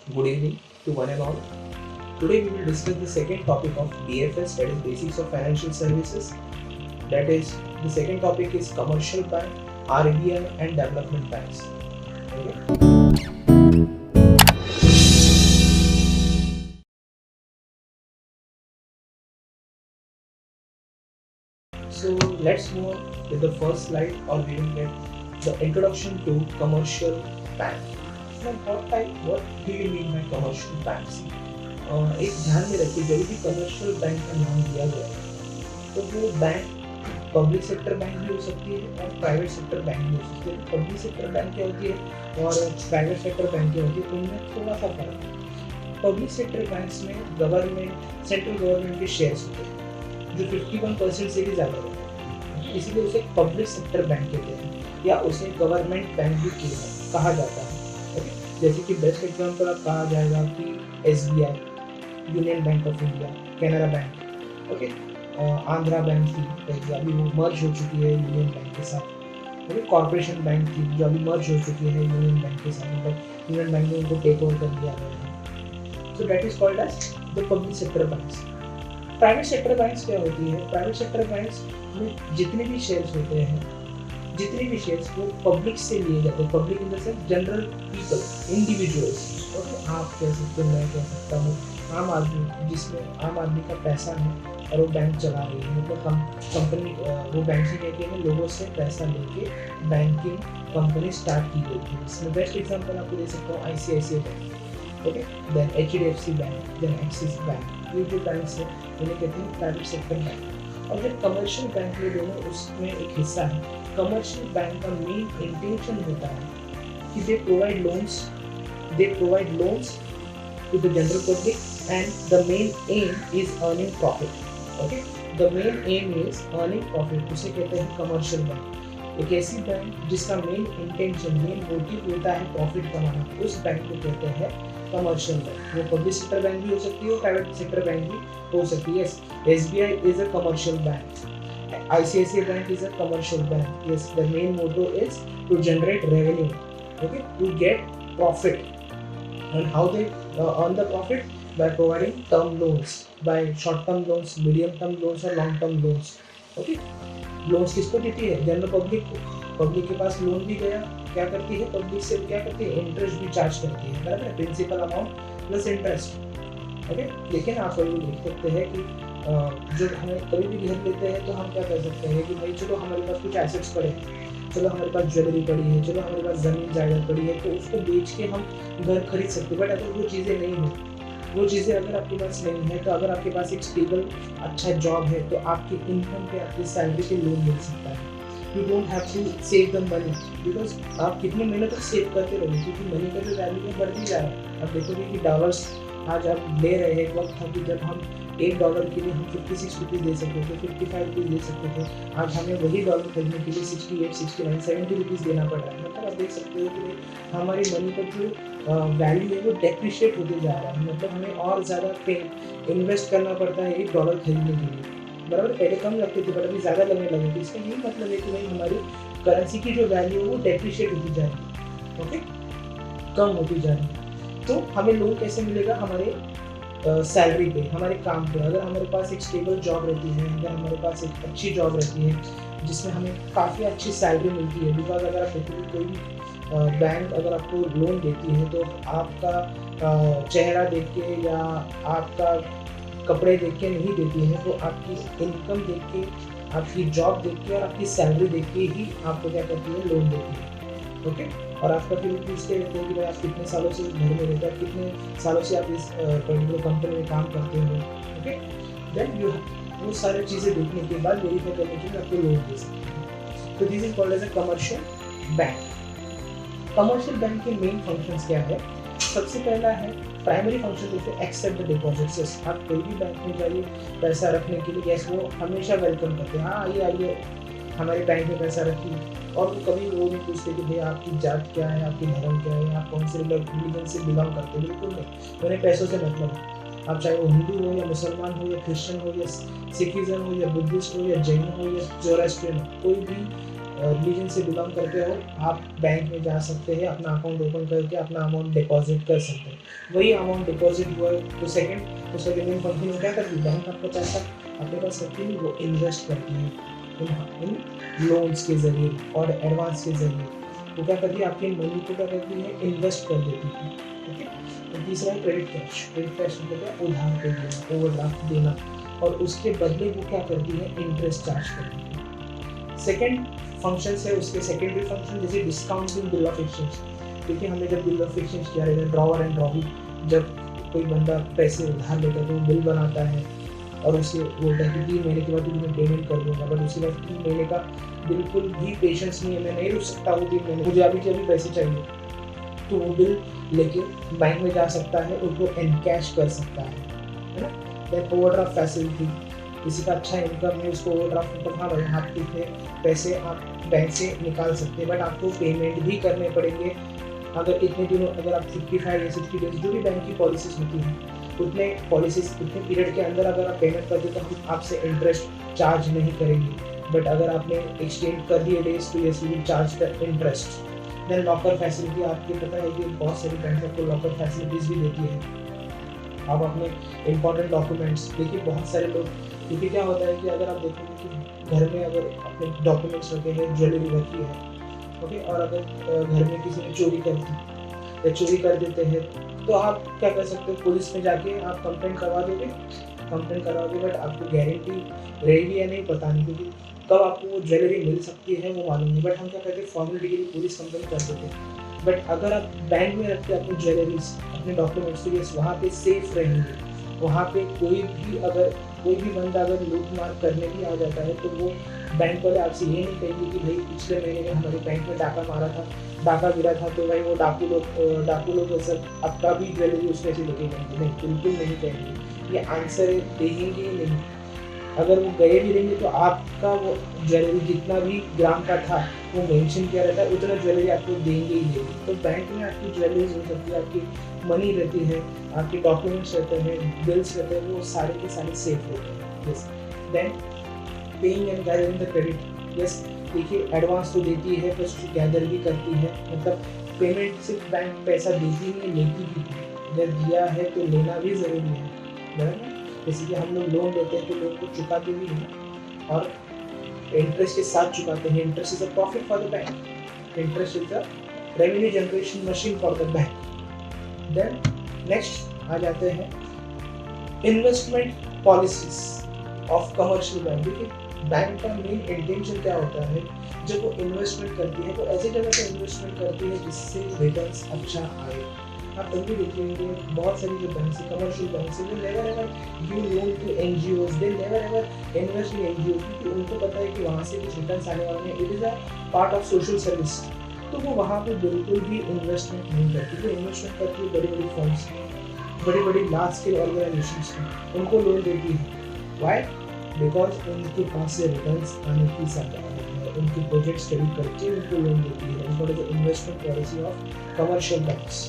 Good evening to one and all. Today we will discuss the second topic of BFS, that is Basics of Financial Services. That is, the second topic is Commercial Bank, RBI and Development Banks. Okay. So let's move on with the first slide, or we will get the introduction to commercial bank. Now, what do you mean by commercial banks? एक ध्यान में रखिए, जब भी commercial bank का नाम दिया गया है तो वो बैंक पब्लिक सेक्टर बैंक भी हो सकती है और प्राइवेट सेक्टर बैंक भी हो सकती है। पब्लिक सेक्टर बैंक क्या होती है और प्राइवेट सेक्टर बैंक क्या होती है, उनमें थोड़ा सा फर्क है। पब्लिक सेक्टर बैंक्स में गवर्नमेंट, सेंट्रल गवर्नमेंट के शेयर्स होते हैं जो 51% से भी ज़्यादा होते हैं, इसीलिए उसे पब्लिक सेक्टर बैंक कहते हैं या उसे गवर्नमेंट बैंक भी कहा जाता है। ओके, जैसे कि बेस्ट एग्जाम्पल आप कहा जाएगा कि SBI, union bank of India, Canara bank, okay, Andhra bank थी जो अभी वो मर्ज हो चुकी है यूनियन बैंक के साथ। ओके, कॉर्पोरेशन बैंक थी जो अभी मर्ज हो चुकी है यूनियन बैंक के साथ, मतलब यूनियन बैंक ने उनको टेक ओवर कर लिया है। So that is called as the public sector banks. Private sector banks क्या होती है? प्राइवेट सेक्टर बैंक्स में जितने भी शेयर्स होते हैं, जितने भी शेयर्स वो पब्लिक से लिए जाते हैं। Public in the sense general people, individuals. Okay, आप कह सकते हो, मैं कह सकता हूँ, आम आदमी, जिसमें आम आदमी का पैसा है और वो बैंक चला रही है, मतलब कंपनी, वो बैंकिंग लेके में लोगों से पैसा लेके बैंकिंग कंपनी स्टार्ट की गई थी। इसमें बेस्ट एग्जांपल आपको दे सकता हूँ ICICI bank, okay, then HDFC bank, then Axis bank. ये जो बैंक्स हैं उन्हें कहते हैं प्राइवेट सेक्टर बैंक। और जो कमर्शियल बैंक ये दोनों उसमें एक हिस्सा है। कमर्शियल बैंक का मेन इंटेंशन होता है कि they provide loans to the general public, and the main aim is earning profit. Okay, the main aim is earning profit, उसे कहते हैं कमर्शियल बैंक। एक ऐसी बैंक जिसका मेन इंटेंशन, मेन मोटिव होता है प्रॉफिट कमाना, उस बैंक को कहते हैं कमर्शियल बैंक। वो पब्लिक सेक्टर बैंक भी हो सकती है और प्राइवेट सेक्टर बैंक भी हो सकती है। SBI is a commercial bank, ICICI bank is a commercial bank. Yes, the main motto is to generate revenue, okay, to get profit. And how they earn the profit? By providing term loans, by short term loans, medium term loans और long term loans. Okay, loans किसको देती है? General public को। Public के पास loan भी गया, क्या करती है पब्लिक से, क्या करती है, इंटरेस्ट भी चार्ज करती है, बराबर है, principal amount plus interest. Okay, लेकिन आप ये देख सकते हैं कि जब हमें कभी भी घर लेते हैं तो हम क्या कर सकते हैं कि भाई चलो हमारे पास कुछ एसेट्स पड़े, चलो हमारे पास ज्वेलरी पड़ी है, चलो हमारे पास ज़मीन जायदाद पड़ी है, तो उसको बेच के हम घर खरीद सकते हैं। बट अगर वो चीज़ें नहीं हो, वो चीज़ें अगर आपके पास नहीं है, तो अगर आपके पास एक स्टेबल अच्छा जॉब है तो आपकी इनकम पे, आपकी सैलरी पे लोन मिल सकता है। You don't have to save the money, because आप कितने महीने तक सेव करते रहोगे, क्योंकि मनी का जो वैल्यू है बढ़ भी जा रहा है। आप देखोगे कि डॉलर्स आज आप ले रहे हैं, एक वक्त था कि जब हम $1 के लिए हम 56 रुपीज़ दे सकते थे, 55 रुपीज़ दे सकते थे। आज हमें वही डॉलर खरीदने के लिए 68, 69, 70 रुपीज़ देना पड़ रहा है। मतलब आप देख सकते हो कि हमारी मनी का जो वैल्यू है वो डेप्रिशिएट होते जा रहा है। मतलब हमें और ज़्यादा इन्वेस्ट करना पड़ता है $1 खरीदने के लिए, बराबर। पहले कम लगते थे बट अभी ज़्यादा लगने लगे। तो इसका यही मतलब है कि भाई हमारी करेंसी की जो वैल्यू है वो डेप्रिशिएट होती जा रही है, ओके, कम होती जा रही है। तो हमें लोन कैसे मिलेगा? हमारे सैलरी पे, हमारे काम पे। अगर हमारे पास एक स्टेबल जॉब रहती है, अगर हमारे पास एक अच्छी जॉब रहती है जिसमें हमें काफ़ी अच्छी सैलरी मिलती है, बिकॉज अगर आप देखोगे कोई भी बैंक अगर आपको लोन देती है तो आपका चेहरा देख के या आपका कपड़े देख के नहीं देती है, तो आपकी इनकम देख के, आपकी जॉब देख के और आपकी सैलरी देख के ही आपको क्या करती है, लोन देती है। ओके, और आपका फिर पूछते रहते हैं कि भाई आप कितने सालों से घर में रहते हैं, कितने सालों से आप इस पर्टिकुलर कंपनी में काम करते हो। ओके, देन यू वो सारी चीज़ें देखने के बाद वेरीफाई करने के लिए आपको लोन दे सकते हैं। तो this is called as a commercial bank. Commercial bank के मेन फंक्शंस क्या है? सबसे पहला है प्राइमरी फंक्शन होते हैं एक्सेप्ट द डिपॉजिट्स। आप कोई भी बैंक में जाइए पैसा रखने के लिए, यस, वो हमेशा वेलकम करते हैं, हाँ आइए हमारे बैंक में पैसा रखिए। और वो कभी वो नहीं पूछते कि भाई आपकी जात क्या है, आपकी धर्म क्या है, आप कौन से रिलीजन से बिलोंग करते हैं, बिल्कुल नहीं। उन्हें पैसों से मतलब है। आप चाहे वो हिंदू हो या मुसलमान हो या क्रिश्चियन हो या सिखिज़म हो या बुद्धिस्ट हो या जैन हो या जोरास्ट्रियन हो, कोई भी रिलीजन से बिलोंग करते हो, आप बैंक में जा सकते हैं, अपना अकाउंट ओपन करके अपना अमाउंट डिपॉजिट कर सकते हैं। वही अमाउंट डिपॉजिट हुआ तो उसका जो मेन फंक्शन हो क्या करती है, बैंक आपका पैसा अपने पास रखती है, वो इन्वेस्ट करती है इन लोन्स के जरिए और एडवांस के जरिए। वो क्या करती है, आपकी मनी को क्या करती है, इन्वेस्ट कर देती है। ओके, तो तीसरा है क्रेडिट कैश। क्रेडिट कैश मतलब क्या, उधार पे देना, ओवरड्राफ्ट देना, और उसके बदले वो क्या करती है, इंटरेस्ट चार्ज करती है। सेकेंड फंक्शन है उसके, सेकेंडरी फंक्शन जैसे डिस्काउंटिंग बिल ऑफ एक्सचेंज। देखिए हमने जब बिल ऑफ एक्सचेंज किया रहता है, ड्रॉवर एंड ड्रॉवी, जब कोई बंदा पैसे उधार लेता है तो वो बिल बनाता है और उसे बोलता है कि 3 महीने के बाद तुम्हें पेमेंट कर दूंगा, बट उसके बाद 3 महीने का बिल्कुल भी पेशेंस नहीं है, मैं नहीं रुक सकता वो 3 महीने, मुझे अभी के अभी पैसे चाहिए, तो वो बिल लेके बैंक में जा सकता है, उसको एनकैश कर सकता है ना। देन ओवरड्राफ्ट फैसिलिटी, किसी का अच्छा इनकम है, उसको ओवरड्राफ्ट मतलब हाँ भाई आप कितने पैसे आप बैंक से निकाल सकते हैं, बट आपको पेमेंट भी करने पड़ेंगे। अगर इतने दिनों, अगर आप 55 या 60 डेज जो भी बैंक की पॉलिसीज होती हैं, उतने पीरियड के अंदर अगर आप पेमेंट कर दें तो हम आपसे इंटरेस्ट चार्ज नहीं करेंगे, बट अगर आपने एक्सटेंड कर दिए डेज तो yes we will charge the interest. Then locker facility, आपको पता है कि बहुत सारी बैंक आपको लॉकर फैसिलिटीज भी देती है। आप अपने इंपॉर्टेंट डॉक्यूमेंट्स, देखिए बहुत सारे लोग, क्योंकि क्या होता है कि अगर आप देखोगे कि घर में अगर अपने डॉक्यूमेंट्स रखे हैं, ज्वेलरी रखी है, ओके, और अगर घर में किसी ने चोरी कर दी या चोरी कर देते हैं, तो आप क्या कर सकते हो, पुलिस में जाके आप कंप्लेंट करवा दोगे, बट आपको गारंटी रहेगी या नहीं पता नहीं, क्योंकि कब आपको वो ज्वेलरी मिल सकती है वो मालूम नहीं, बट हम क्या करते हैं, फॉर्मेलिटी के लिए पुलिस कंप्लेंट कर देते हैं। बट अगर आप बैंक में रखते अपनी ज्वेलरीज, अपने डॉक्यूमेंट्स, तो यस वहाँ पे सेफ रहेंगे। वहाँ पे कोई भी बंदा अगर लूट मार करने भी आ जाता है तो वो बैंक वाले आपसे ये नहीं कहेंगे कि भाई पिछले महीने में हमारे बैंक में डाका मारा था, डाका गिरा था, तो भाई वो डाकू लोग सब आपका भी ज्वेलरी उसमें से लेके जाएंगे, नहीं, बिल्कुल नहीं कहेंगे। ये आंसर देंगे ही नहीं। अगर वो गए भी रहेंगे तो आपका वो ज्वेलरी जितना भी ग्राम का था वो मेंशन किया रहता है, उतना ज्वेलरी आपको देंगे ही देंगे। तो बैंक में आपकी ज्वेलरीज हो सकती है, आपकी मनी रहती है, आपके डॉक्यूमेंट्स रहते हैं, बिल्स रहते हैं, वो सारे के सारे सेफ होते हैं। Yes, then paying and gathering the credit. Yes, देखिए एडवांस तो देती है प्लस गैदर भी करती है, मतलब पेमेंट सिर्फ बैंक पैसा देती नहीं, लेती भी है। अगर दिया है तो लेना भी ज़रूरी है, बराबर। जैसे कि हम लोग लोन लेते हैं तो लोन को चुकाते भी हैं और इंटरेस्ट के साथ चुकाते हैं। Interest is a profit for the bank, interest is a revenue generation machine for the bank. Then next आ जाते हैं investment policies of commercial bank. देखिए बैंक का मेन इंटेंशन क्या होता है, जब वो इन्वेस्टमेंट करती है तो ऐसी जगह पे इन्वेस्टमेंट करती है जिससे रिटर्न्स अच्छा आए। आप कभी देखेंगे बहुत सारी जो बैंक है, कमर्शियल बैंक है, वो never ever give loan to NGOs, they never ever invest in NGOs, क्योंकि उनको पता है कि वहाँ से कुछ रिटर्न्स आने वाले हैं। It is a part of social service, तो वो वहाँ पे बिल्कुल भी इन्वेस्टमेंट नहीं करती। वो इन्वेस्टमेंट करती है बड़ी बड़ी फर्म्स में, बड़ी बड़ी लार्ज स्केल ऑर्गेनाइजेशंस में, उनको लोन देती है। वाई? बिकॉज उनके पास से रिटर्न्स आने की संभावना है, उनकी प्रोजेक्ट स्टडी करके उनको लोन देती है। उनको जो investment policy of commercial banks,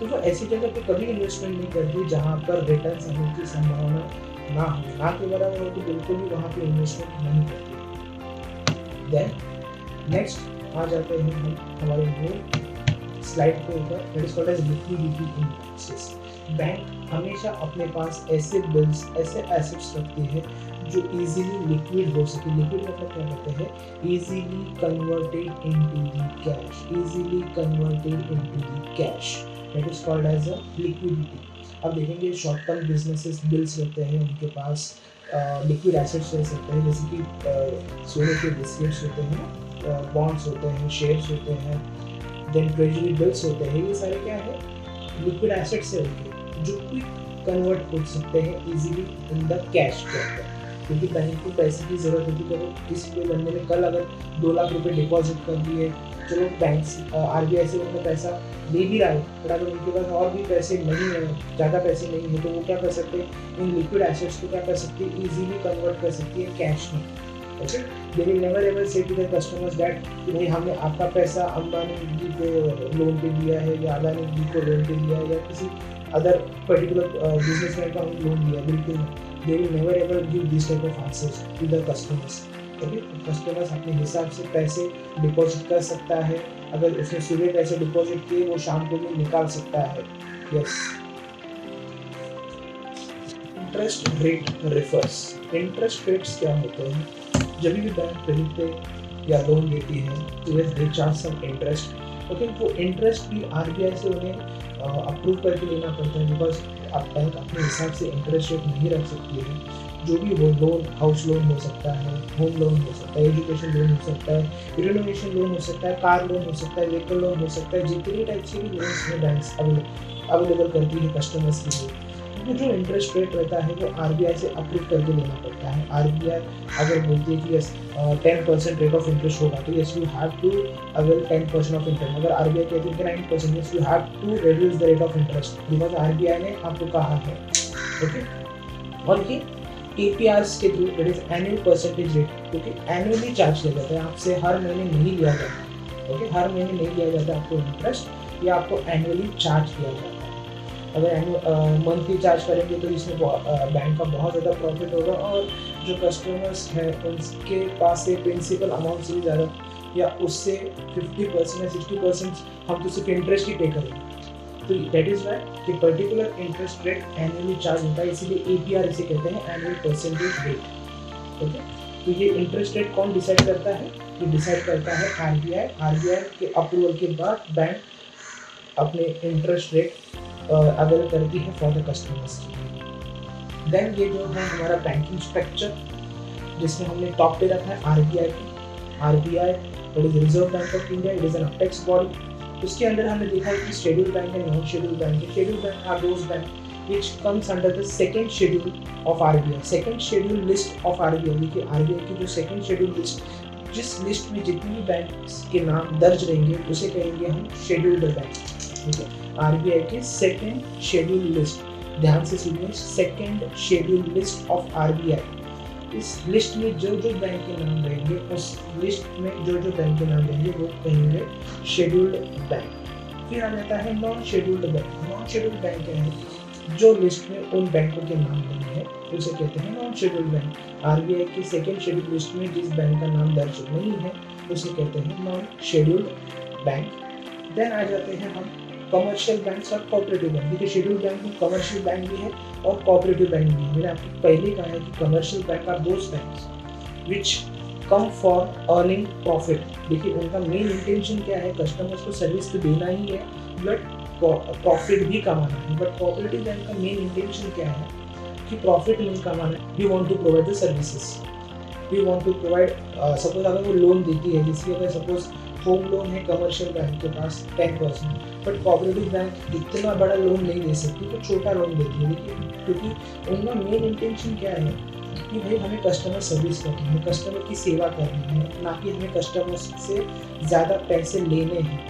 तो वो ऐसी जगह पे कभी इन्वेस्टमेंट नहीं करती जहाँ पर रिटर्न्स आने की संभावना ना हो, ना के बराबर हो, तो बिल्कुल भी वहाँ पे इन्वेस्टमेंट नहीं करती। देन नेक्स्ट आ जाते हैं हम हमारे मूल स्लाइड के ऊपर, that is called as liquidity in banks. Bank हमेशा अपने पास ऐसे बिल्स, ऐसे एसेट्स रखते हैं जो इजीली लिक्विड हो सके। लिक्विड मतलब क्या कहते हैं, easily converted into the cash, easily converted into the cash, that is called as a liquidity. अब देखेंगे शॉर्ट टर्म बिजनेसेस बिल्स रहते हैं, उनके पास लिक्विड एसेट्स रह सकते हैं, जैसे कि सोने के बिस्किट्स होते हैं, बॉन्ड्स होते हैं, शेयर्स होते हैं, देन ट्रेजरी बिल्स होते हैं। ये सारे क्या है, लिक्विड एसेट्स है जो क्विक कन्वर्ट हो सकते हैं इजीली इन द कैश के अंदर, क्योंकि बैंक को पैसे की ज़रूरत होती है। तो किसी कोई बंदे ने कल अगर 2 लाख रुपए डिपॉजिट कर दिए, चलो बैंक आरबीआई से उनको पैसा दे भी रहा है, पर अगर उनके पास और भी पैसे नहीं है, ज़्यादा पैसे नहीं है, तो वो क्या कर सकते हैं, इन लिक्विड एसेट्स को क्या कर सकती है, ईजिली कन्वर्ट कर सकती है कैश में। Okay, they will never ever say to the customers that कि भाई हमने आपका पैसा अंबानी जी को लोन पे दिया है या अदानी जी को लोन पे दिया है या किसी अदर पर्टिकुलर बिजनेसमैन का लोन दिया, बिल्कुल नहीं। They will never ever give this type of answers to the customers. Okay, customers अपने हिसाब से पैसे डिपॉजिट कर सकता है, अगर उसने सुबह पैसे डिपॉजिट किए वो शाम को भी निकाल सकता है। Yes. Interest rate refers, interest rates क्या होते हैं? जब भी बैंक क्रेडिट पे या लोन देती है तो they charge some interest. Okay, वो इंटरेस्ट भी आरबीआई से उन्हें अप्रूव करके लेना पड़ता है, बिकॉज अब बैंक अपने हिसाब से इंटरेस्ट रेट नहीं रख सकती है। जो भी वो लोन, हाउस लोन हो सकता है, होम लोन हो सकता है, एजुकेशन लोन हो सकता है, रिनोवेशन लोन हो सकता है, कार लोन हो सकता है, व्हीकल लोन हो सकता है, जितने टाइप के भी लोन्स में बैंक्स अवेलेबल करती है कस्टमर्स के लिए, तो जो इंटरेस्ट रेट रहता है वो आरबीआई से अप्रूव करके लेना पड़ता है। आरबीआई अगर बोलती है कि यस 10% रेट ऑफ इंटरेस्ट होगा तो yes you have to avail 10% of interest. अगर आरबीआई कहती है कि 9%, yes you have to reduce the rate of interest because RBI ने आपको कहा है। ओके, और ये APRs के through, that is annual percentage rate, क्योंकि एनुअली चार्ज किया जाता है, आपसे हर महीने नहीं लिया जाता। ओके, हर महीने नहीं लिया जाता आपको इंटरेस्ट, या आपको एनुअली चार्ज किया जाता है। अगर मंथली चार्ज करेंगे तो इसमें बैंक का बहुत ज़्यादा प्रॉफिट होगा, और जो कस्टमर्स हैं उनके पास से प्रिंसिपल अमाउंट से भी ज़्यादा या उससे 50% या 60% हम तो सिर्फ इंटरेस्ट ही पे करेंगे। तो दैट इज़ वाई कि particular interest rate annually charge होता है, इसीलिए APR इसे कहते हैं, एनुअल परसेंटेज रेट। ओके, तो ये इंटरेस्ट रेट कौन डिसाइड करता है? ये डिसाइड करता है आरबीआई। आरबीआई के अप्रूवल के बाद बैंक अपने इंटरेस्ट रेट अवेल करती है फॉर द कस्टमर्स। देन ये जो है हमारा बैंकिंग स्ट्रक्चर, जिसमें हमने टॉप पे रखा है RBI. RBI that is Reserve Bank of India, it is an apex body. उसके अंदर हमने देखा है कि schedule bank and non schedule bank है। Schedule bank are those bank which comes under the second schedule of RBI, second schedule list of RBI। देखिए RBI की जो second schedule list, जिस लिस्ट में जितने भी बैंक के नाम दर्ज रहेंगे उसे कहेंगे हम शेड्यूल्ड बैंक। ठीक है, आरबीआई की सेकेंड शेड्यूल लिस्ट, ध्यान से सुनिए, second schedule list of RBI. इस लिस्ट में जो जो बैंक के नाम रहेंगे, उस लिस्ट में जो जो बैंक के नाम रहेंगे वो कहेंगे शेड्यूल्ड बैंक। फिर आ जाता है non scheduled bank. Non scheduled bank क्या है? जो लिस्ट में उन बैंकों के नाम नहीं है उसे कहते हैं नॉन शेड्यूल्ड बैंक। आरबीआई की सेकेंड शेड्यूल लिस्ट में जिस बैंक का नाम दर्ज नहीं है उसे कहते हैं नॉन शेड्यूल्ड बैंक। देन आ जाते हैं हम कमर्शियल बैंक्स और कोऑपरेटिव बैंक। देखिए शेड्यूल्ड बैंक में कमर्शियल बैंक भी है और कोऑपरेटिव बैंक भी है। मैंने आपको पहले कहा है कि commercial bank are those banks which come for earning profit. देखिए उनका मेन इंटेंशन क्या है? कस्टमर्स को सर्विस तो देना ही है बट प्रॉफिट भी कमाना है। बट कोऑपरेटिव बैंक का मेन इंटेंशन क्या है कि प्रॉफिट नहीं कमाना है, we want to provide the services, we want to provide. Suppose अगर वो लोन देती है, जिसकी अगर सपोज होम लोन है कमर्शियल बैंक के पास 10%, बट कोऑपरेटिव बैंक इतना बड़ा लोन नहीं दे सकती, तो छोटा लोन देती है। लेकिन क्योंकि उनका मेन इंटेंशन क्या है कि भाई हमें कस्टमर सर्विस करनी है, कस्टमर की सेवा करनी है, ना कि हमें कस्टमर्स से ज़्यादा पैसे लेने हैं।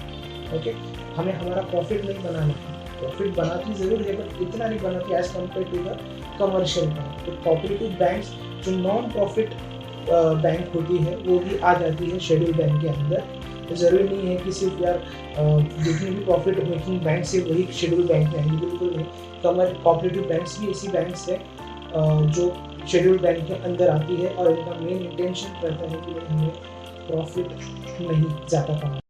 ओके, हमें हमारा प्रॉफिट नहीं बनाना है। प्रॉफिट बनाती ज़रूर है बट इतना नहीं बनाती as compare to the commercial bank. तो कोऑपरेटिव बैंक्स जो नॉन प्रॉफिट बैंक होती है वो भी आ जाती है शेड्यूल बैंक के अंदर। तो ज़रूरी नहीं है कि सिर्फ यार जितनी भी प्रॉफिट मेकिंग बैंक्स है वही शेड्यूल बैंक में आएंगे, बिल्कुल नहीं। कोऑपरेटिव बैंक्स भी ऐसी बैंक्स है जो शेड्यूल बैंक के अंदर आती है और इनका मेन इंटेंशन रहता है कि हमें प्रॉफिट नहीं ज़्यादा कमाना।